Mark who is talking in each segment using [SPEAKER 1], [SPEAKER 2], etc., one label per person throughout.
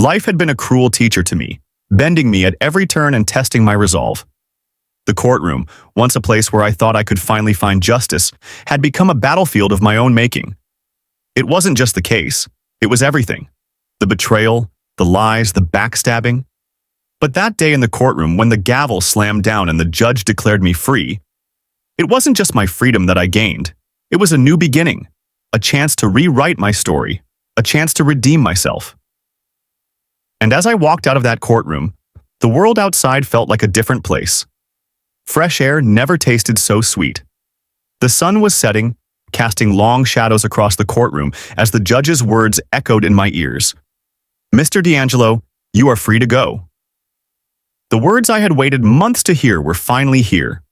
[SPEAKER 1] Life had been a cruel teacher to me, bending me at every turn and testing my resolve. The courtroom, once a place where I thought I could finally find justice, had become a battlefield of my own making. It wasn't just the case, it was everything. The betrayal, the lies, the backstabbing. But that day in the courtroom when the gavel slammed down and the judge declared me free, it wasn't just my freedom that I gained. It was a new beginning, a chance to rewrite my story, a chance to redeem myself. And as I walked out of that courtroom, the world outside felt like a different place. Fresh air never tasted so sweet. The sun was setting, casting long shadows across the courtroom as the judge's words echoed in my ears. "Mr. D'Angelo, you are free to go." The words I had waited months to hear were finally here.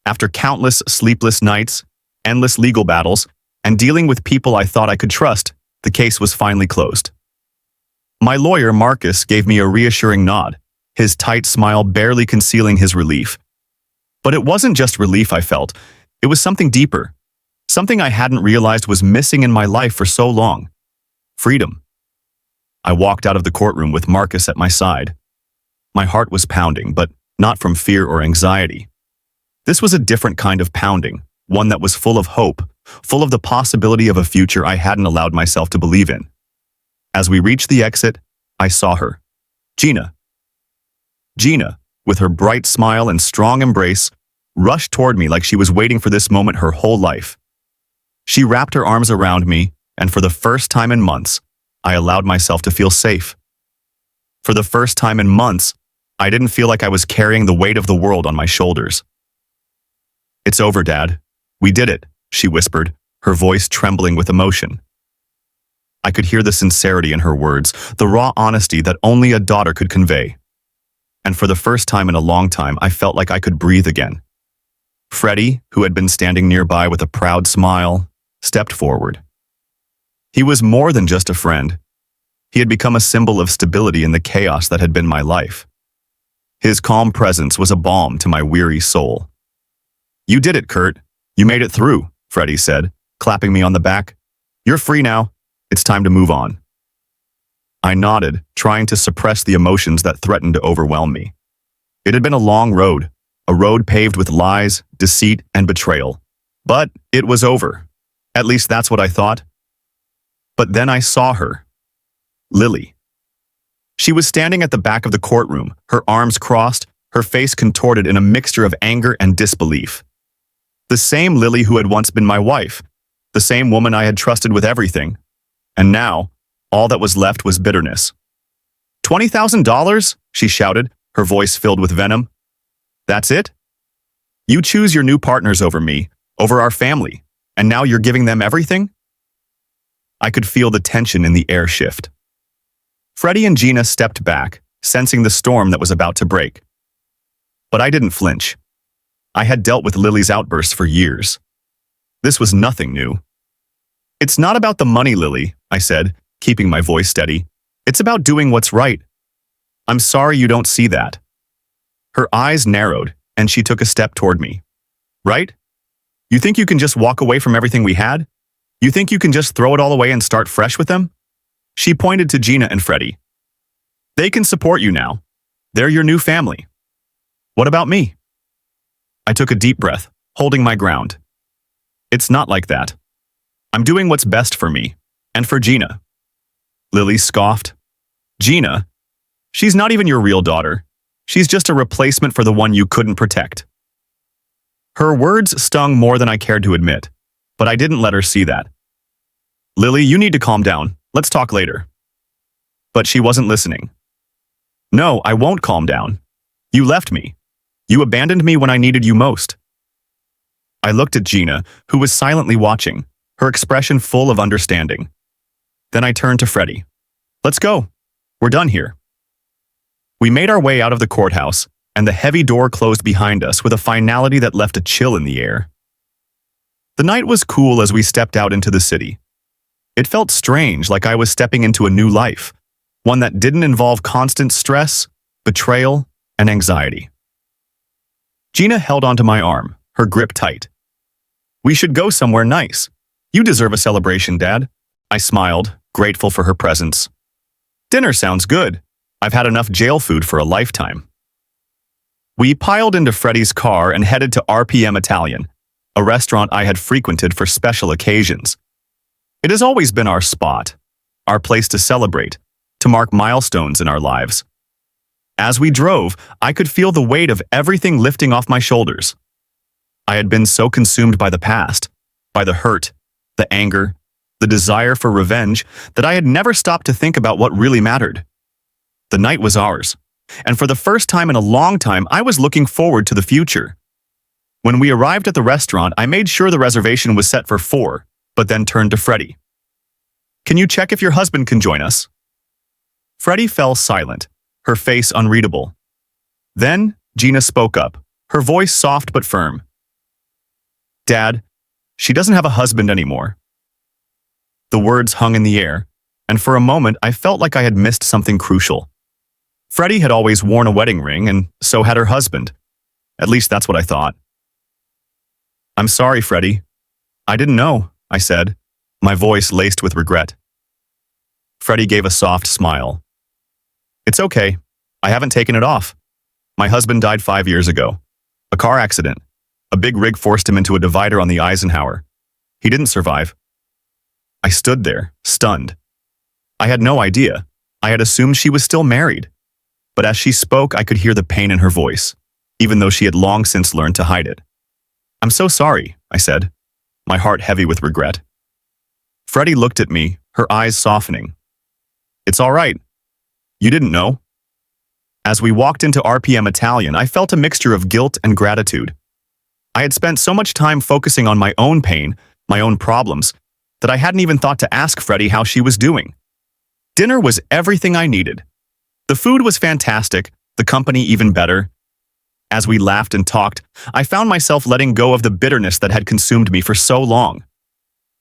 [SPEAKER 1] After countless sleepless nights, endless legal battles, and dealing with people I thought I could trust, the case was finally closed. My lawyer, Marcus, gave me a reassuring nod, his tight smile barely concealing his relief. But it wasn't just relief I felt, it was something deeper, something I hadn't realized was missing in my life for so long. Freedom. I walked out of the courtroom with Marcus at my side. My heart was pounding, but not from fear or anxiety. This was a different kind of pounding, one that was full of hope, full of the possibility of a future I hadn't allowed myself to believe in. As we reached the exit, I saw her. Gina. Gina, with her bright smile and strong embrace, rushed toward me like she was waiting for this moment her whole life. She wrapped her arms around me, and for the first time in months, I allowed myself to feel safe. For the first time in months, I didn't feel like I was carrying the weight of the world on my shoulders. "It's over, Dad. We did it," she whispered, her voice trembling with emotion. I could hear the sincerity in her words, the raw honesty that only a daughter could convey. And for the first time in a long time, I felt like I could breathe again. Freddie, who had been standing nearby with a proud smile, stepped forward. He was more than just a friend. He had become a symbol of stability in the chaos that had been my life. His calm presence was a balm to my weary soul. "You did it, Kurt. You made it through," Freddie said, clapping me on the back. "You're free now. It's time to move on." I nodded, trying to suppress the emotions that threatened to overwhelm me. It had been a long road, a road paved with lies, deceit, and betrayal. But it was over. At least that's what I thought. But then I saw her. Lily. She was standing at the back of the courtroom, her arms crossed, her face contorted in a mixture of anger and disbelief. The same Lily who had once been my wife, the same woman I had trusted with everything. And now, all that was left was bitterness. $20,000? She shouted, her voice filled with venom. "That's it? You choose your new partners over me, over our family, and now you're giving them everything?" I could feel the tension in the air shift. Freddie and Gina stepped back, sensing the storm that was about to break. But I didn't flinch. I had dealt with Lily's outbursts for years. This was nothing new. "It's not about the money, Lily," I said, keeping my voice steady. "It's about doing what's right. I'm sorry you don't see that." Her eyes narrowed, and she took a step toward me. "Right? You think you can just walk away from everything we had? You think you can just throw it all away and start fresh with them?" She pointed to Gina and Freddie. "They can support you now. They're your new family. What about me?" I took a deep breath, holding my ground. "It's not like that. I'm doing what's best for me, and for Gina." Lily scoffed. "Gina? She's not even your real daughter. She's just a replacement for the one you couldn't protect." Her words stung more than I cared to admit, but I didn't let her see that. "Lily, you need to calm down. Let's talk later." But she wasn't listening. "No, I won't calm down. You left me. You abandoned me when I needed you most." I looked at Gina, who was silently watching, her expression full of understanding. Then I turned to Freddie. "Let's go. We're done here." We made our way out of the courthouse, and the heavy door closed behind us with a finality that left a chill in the air. The night was cool as we stepped out into the city. It felt strange, like I was stepping into a new life, one that didn't involve constant stress, betrayal, and anxiety. Gina held onto my arm, her grip tight. "We should go somewhere nice. You deserve a celebration, Dad." I smiled, grateful for her presence. Dinner sounds good. I've had enough jail food for a lifetime. We piled into Freddie's car and headed to RPM Italian, a restaurant I had frequented for special occasions. It has always been our spot, our place to celebrate, to mark milestones in our lives. As we drove, I could feel the weight of everything lifting off my shoulders. I had been so consumed by the past, by the hurt, the anger, the desire for revenge, that I had never stopped to think about what really mattered. The night was ours, and for the first time in a long time, I was looking forward to the future. When we arrived at the restaurant, I made sure the reservation was set for 4, but then turned to Freddie. "Can you check if your husband can join us?" Freddie fell silent, her face unreadable. Then Gina spoke up, her voice soft but firm. "Dad, she doesn't have a husband anymore." The words hung in the air, and for a moment I felt like I had missed something crucial. Freddie had always worn a wedding ring, and so had her husband. At least that's what I thought. "I'm sorry, Freddie. I didn't know," I said, my voice laced with regret. Freddie gave a soft smile. "It's okay. I haven't taken it off. My husband died 5 years ago. A car accident. A big rig forced him into a divider on the Eisenhower. He didn't survive." I stood there, stunned. I had no idea. I had assumed she was still married. But as she spoke, I could hear the pain in her voice, even though she had long since learned to hide it. "I'm so sorry," I said, my heart heavy with regret. Freddie looked at me, her eyes softening. "It's all right. You didn't know." As we walked into RPM Italian, I felt a mixture of guilt and gratitude. I had spent so much time focusing on my own pain, my own problems, that I hadn't even thought to ask Freddie how she was doing. Dinner was everything I needed. The food was fantastic, the company even better. As we laughed and talked, I found myself letting go of the bitterness that had consumed me for so long.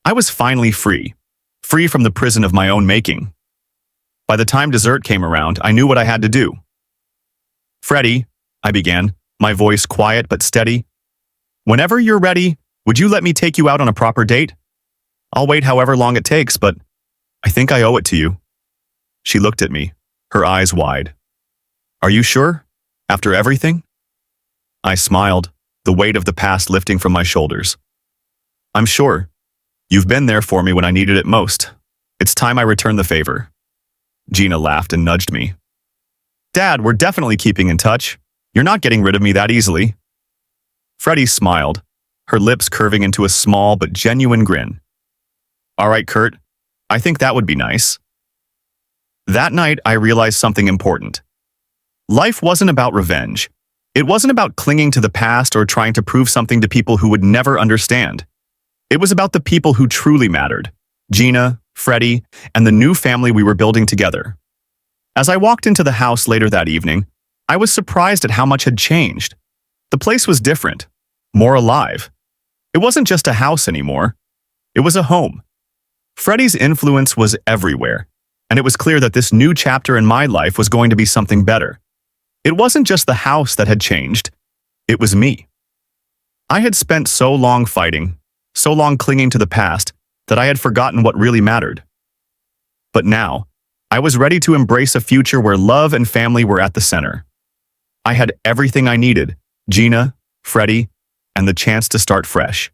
[SPEAKER 1] I was finally free from the prison of my own making. By the time dessert came around, I knew what I had to do. "Freddie," I began, my voice quiet but steady, "whenever you're ready, would you let me take you out on a proper date? I'll wait however long it takes, but I think I owe it to you." She looked at me, her eyes wide. "Are you sure? After everything?" I smiled, the weight of the past lifting from my shoulders. "I'm sure. You've been there for me when I needed it most. It's time I return the favor." Gina laughed and nudged me. "Dad, we're definitely keeping in touch. You're not getting rid of me that easily." Freddie smiled, her lips curving into a small but genuine grin. "All right, Kurt. I think that would be nice." That night, I realized something important. Life wasn't about revenge. It wasn't about clinging to the past or trying to prove something to people who would never understand. It was about the people who truly mattered: Gina, Freddie, and the new family we were building together. As I walked into the house later that evening, I was surprised at how much had changed. The place was different, more alive. It wasn't just a house anymore. It was a home. Freddie's influence was everywhere, and it was clear that this new chapter in my life was going to be something better. It wasn't just the house that had changed. It was me. I had spent so long fighting, so long clinging to the past, that I had forgotten what really mattered. But now, I was ready to embrace a future where love and family were at the center. I had everything I needed: Gina, Freddie, and the chance to start fresh.